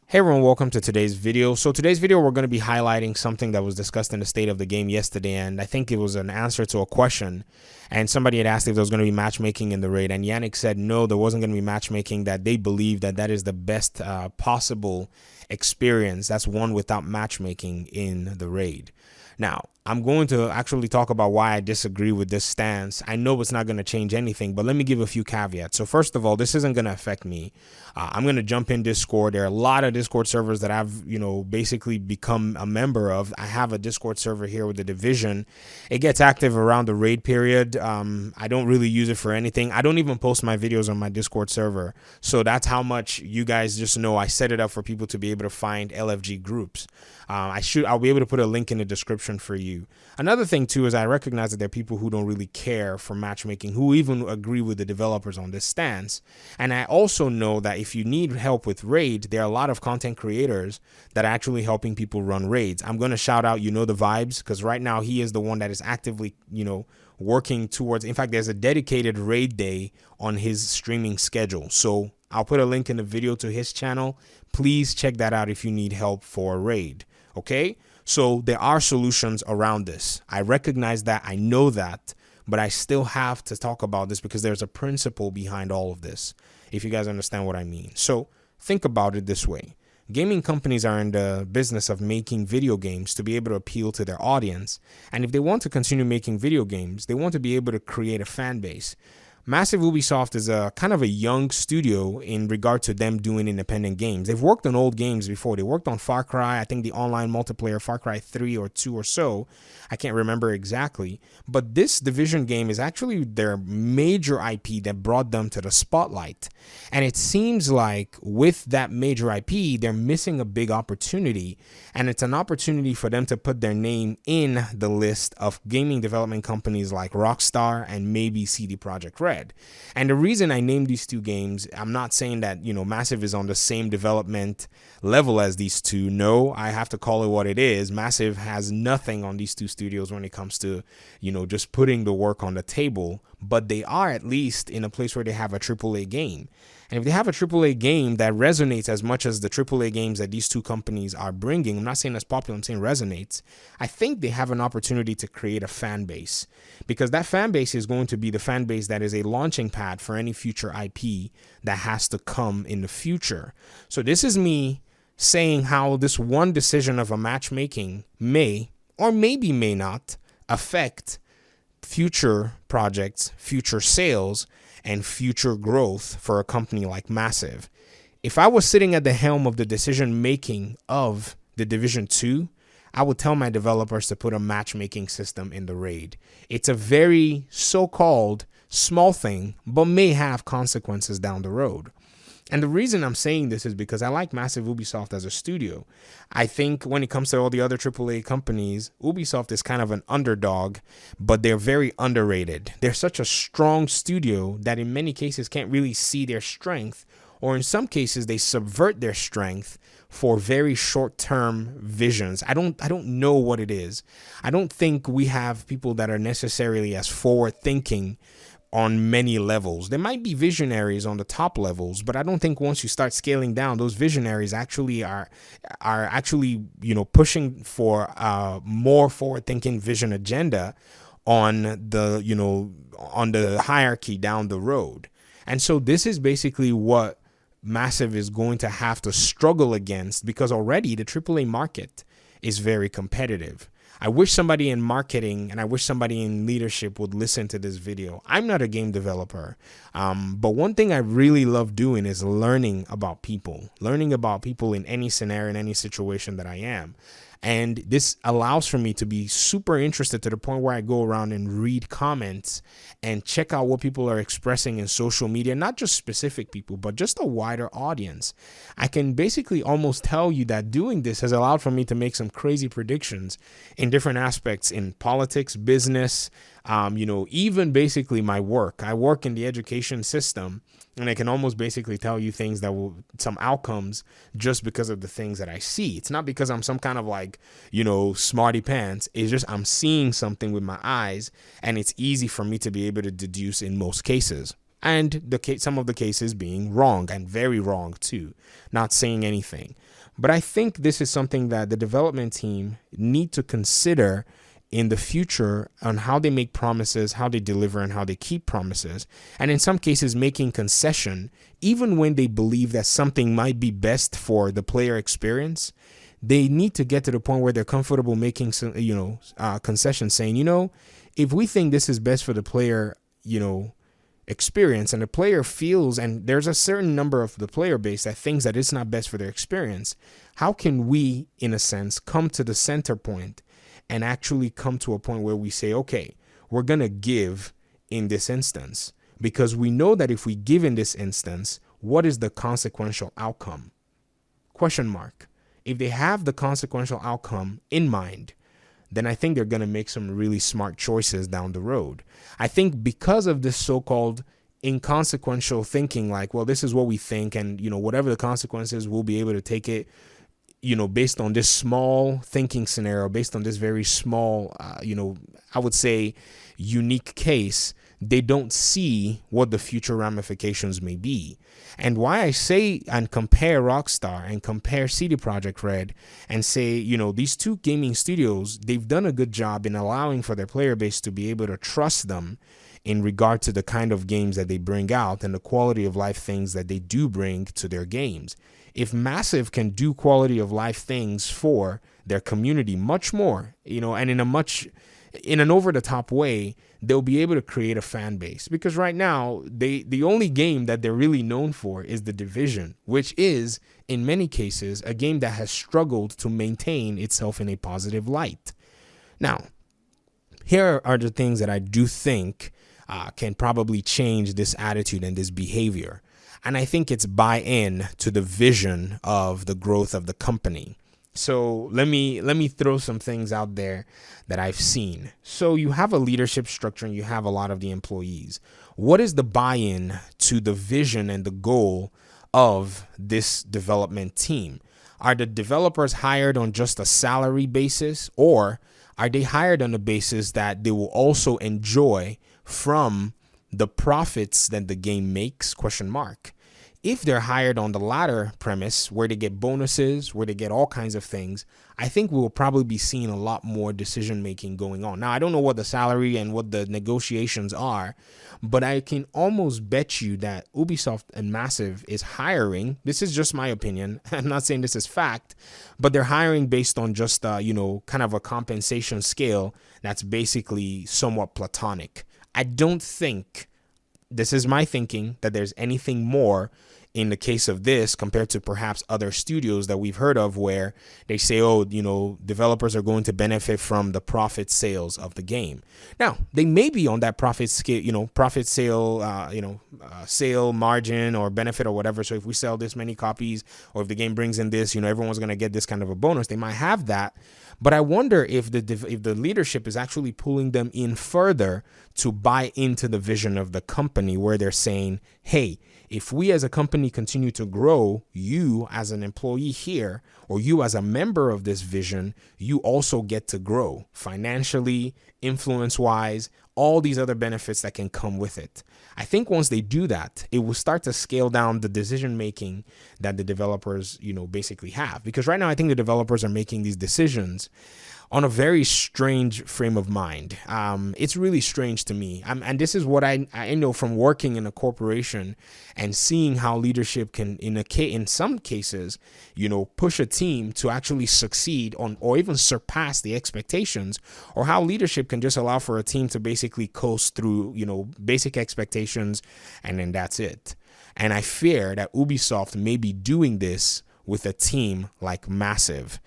Hey everyone, welcome to today's video. So today's video, we're going to be highlighting something that was discussed in the state of the game yesterday. And I think it was an answer to a question. And somebody had asked if there was going to be matchmaking in the raid. And Yannick said, no, there wasn't going to be matchmaking, that they believe that that is the best possible experience. That's one without matchmaking in the raid. Now, I'm going to actually talk about why I disagree with this stance. I know it's not going to change anything, but let me give a few caveats. So first of all, this isn't going to affect me. I'm going to jump in Discord. There are a lot of Discord servers that I've, basically become a member of. I have a Discord server here with the division. It gets active around the raid period. I don't really use it for anything. I don't even post my videos on my Discord server. So that's how much you guys just know. I set it up for people to be able to find LFG groups. I'll be able to put a link in the description for you. Another thing too is I recognize that there are people who don't really care for matchmaking, who even agree with the developers on this stance. And I also know that if you need help with raid, there are a lot of content creators that are actually helping people run raids. I'm going to shout out the Vibes, because right now he is the one that is actively, working towards. In fact, there's a dedicated raid day on his streaming schedule. So I'll put a link in the video to his channel. Please check that out if you need help for a raid. Okay, so there are solutions around this. I recognize that. I know that, but I still have to talk about this because there's a principle behind all of this, if you guys understand what I mean. So think about it this way. Gaming companies are in the business of making video games to be able to appeal to their audience. And if they want to continue making video games, they want to be able to create a fan base. Massive Ubisoft is a kind of a young studio in regard to them doing independent games. They've worked on old games before. They worked on Far Cry, I think the online multiplayer, Far Cry 3 or 2 or so. I can't remember exactly. But this Division game is actually their major IP that brought them to the spotlight. And it seems like with that major IP, they're missing a big opportunity. And it's an opportunity for them to put their name in the list of gaming development companies like Rockstar and maybe CD Projekt Red. And the reason I named these two games, I'm not saying that, Massive is on the same development level as these two. No, I have to call it what it is. Massive has nothing on these two studios when it comes to, just putting the work on the table. But they are at least in a place where they have a AAA game. And if they have a AAA game that resonates as much as the AAA games that these two companies are bringing, I'm not saying that's popular, I'm saying resonates, I think they have an opportunity to create a fan base, because that fan base is going to be the fan base that is a launching pad for any future IP that has to come in the future. So this is me saying how this one decision of a matchmaking may or maybe may not affect future projects, future sales, and future growth for a company like Massive. If I was sitting at the helm of the decision making of the Division 2, I would tell my developers to put a matchmaking system in the raid. It's a very so-called small thing, but may have consequences down the road. And the reason I'm saying this is because I like Massive Ubisoft as a studio. I think when it comes to all the other AAA companies, Ubisoft is kind of an underdog, but they're very underrated. They're such a strong studio that in many cases can't really see their strength, or in some cases they subvert their strength for very short-term visions. I don't know what it is. I don't think we have people that are necessarily as forward-thinking on many levels. There might be visionaries on the top levels, but I don't think once you start scaling down, those visionaries actually are pushing for more forward-thinking vision agenda on the hierarchy down the road. And so this is basically what Massive is going to have to struggle against, because already the AAA market is very competitive. I wish somebody in marketing and I wish somebody in leadership would listen to this video. I'm not a game developer, but one thing I really love doing is learning about people in any scenario, in any situation that I am. And this allows for me to be super interested to the point where I go around and read comments and check out what people are expressing in social media, not just specific people, but just a wider audience. I can basically almost tell you that doing this has allowed for me to make some crazy predictions in different aspects in politics, business, even basically my work. I work in the education system, and I can almost basically tell you things that will, some outcomes, just because of the things that I see. It's not because I'm some kind of smarty pants. It's just I'm seeing something with my eyes, and it's easy for me to be able to deduce in most cases. and some of the cases being wrong and very wrong too, not saying anything. But I think this is something that the development team need to consider in the future on how they make promises, how they deliver, and how they keep promises. And in some cases, making concession, even when they believe that something might be best for the player experience, they need to get to the point where they're comfortable making some, concessions, saying, if we think this is best for the player, experience, and the player feels, and there's a certain number of the player base that thinks that it's not best for their experience, how can we, in a sense, come to the center point and actually come to a point where we say, okay, we're going to give in this instance, because we know that if we give in this instance, what is the consequential outcome? Question mark. If they have the consequential outcome in mind, then I think they're going to make some really smart choices down the road. I think because of this so-called inconsequential thinking, like, well, this is what we think, and, whatever the consequences, we'll be able to take it, based on this small thinking scenario, based on this very small, I would say unique case, they don't see what the future ramifications may be. And why I say and compare Rockstar and compare CD Projekt Red and say, these two gaming studios, they've done a good job in allowing for their player base to be able to trust them in regard to the kind of games that they bring out and the quality of life things that they do bring to their games. If Massive can do quality of life things for their community much more, and in an over-the-top way, they'll be able to create a fan base. Because right now, the only game that they're really known for is The Division, which is, in many cases, a game that has struggled to maintain itself in a positive light. Now, here are the things that I do think can probably change this attitude and this behavior. And I think it's buy-in to the vision of the growth of the company. So let me throw some things out there that I've seen. So you have a leadership structure and you have a lot of the employees. What is the buy-in to the vision and the goal of this development team? Are the developers hired on just a salary basis, or are they hired on the basis that they will also enjoy from the profits that the game makes? Question mark. If they're hired on the latter premise, where they get bonuses, where they get all kinds of things, I think we will probably be seeing a lot more decision making going on. Now, I don't know what the salary and what the negotiations are, but I can almost bet you that Ubisoft and Massive is hiring. This is just my opinion. I'm not saying this is fact, but they're hiring based on just, kind of a compensation scale that's basically somewhat platonic. I don't think, this is my thinking, that there's anything more in the case of this compared to perhaps other studios that we've heard of, where they say, developers are going to benefit from the profit sales of the game. Now, they may be on that profit scale, sale margin or benefit or whatever. So if we sell this many copies, or if the game brings in this, everyone's going to get this kind of a bonus. They might have that. But I wonder if the leadership is actually pulling them in further to buy into the vision of the company, where they're saying, hey, if we as a company continue to grow, you as an employee here, or you as a member of this vision, you also get to grow financially, influence-wise, all these other benefits that can come with it. I think once they do that, it will start to scale down the decision-making that the developers, basically have. Because right now, I think the developers are making these decisions on a very strange frame of mind. It's really strange to me. And this is what I know from working in a corporation and seeing how leadership can, in some cases, push a team to actually succeed on, or even surpass the expectations, or how leadership can just allow for a team to basically coast through, basic expectations, and then that's it. And I fear that Ubisoft may be doing this with a team like Massive.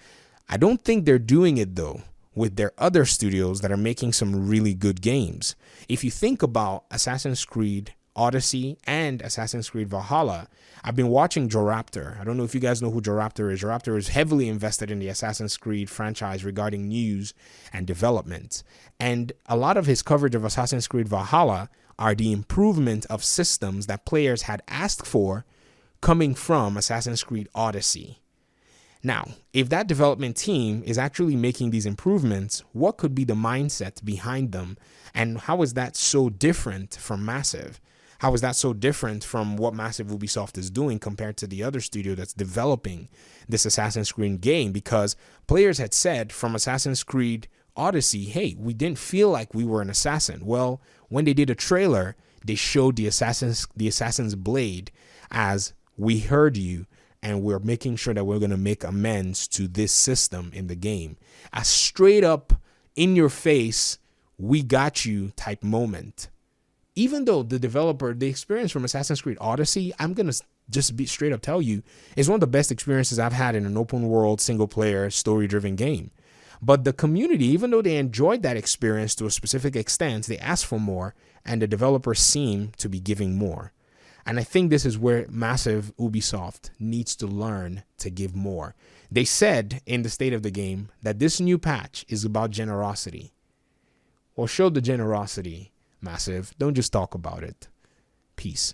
I don't think they're doing it, though, with their other studios that are making some really good games. If you think about Assassin's Creed Odyssey and Assassin's Creed Valhalla, I've been watching Joe Raptor. I don't know if you guys know who Joe Raptor is. Joe Raptor is heavily invested in the Assassin's Creed franchise regarding news and development. And a lot of his coverage of Assassin's Creed Valhalla are the improvement of systems that players had asked for coming from Assassin's Creed Odyssey. Now, if that development team is actually making these improvements, what could be the mindset behind them? And how is that so different from Massive? How is that so different from what Massive Ubisoft is doing compared to the other studio that's developing this Assassin's Creed game? Because players had said from Assassin's Creed Odyssey, hey, we didn't feel like we were an assassin. Well, when they did a trailer, they showed the assassin's blade as, we heard you, and we're making sure that we're going to make amends to this system in the game. A straight up, in your face, we got you type moment. Even though the experience from Assassin's Creed Odyssey, I'm going to just be straight up tell you, is one of the best experiences I've had in an open world, single player, story driven game. But the community, even though they enjoyed that experience to a specific extent, they asked for more, and the developers seem to be giving more. And I think this is where Massive Ubisoft needs to learn to give more. They said in the state of the game that this new patch is about generosity. Well, show the generosity, Massive. Don't just talk about it. Peace.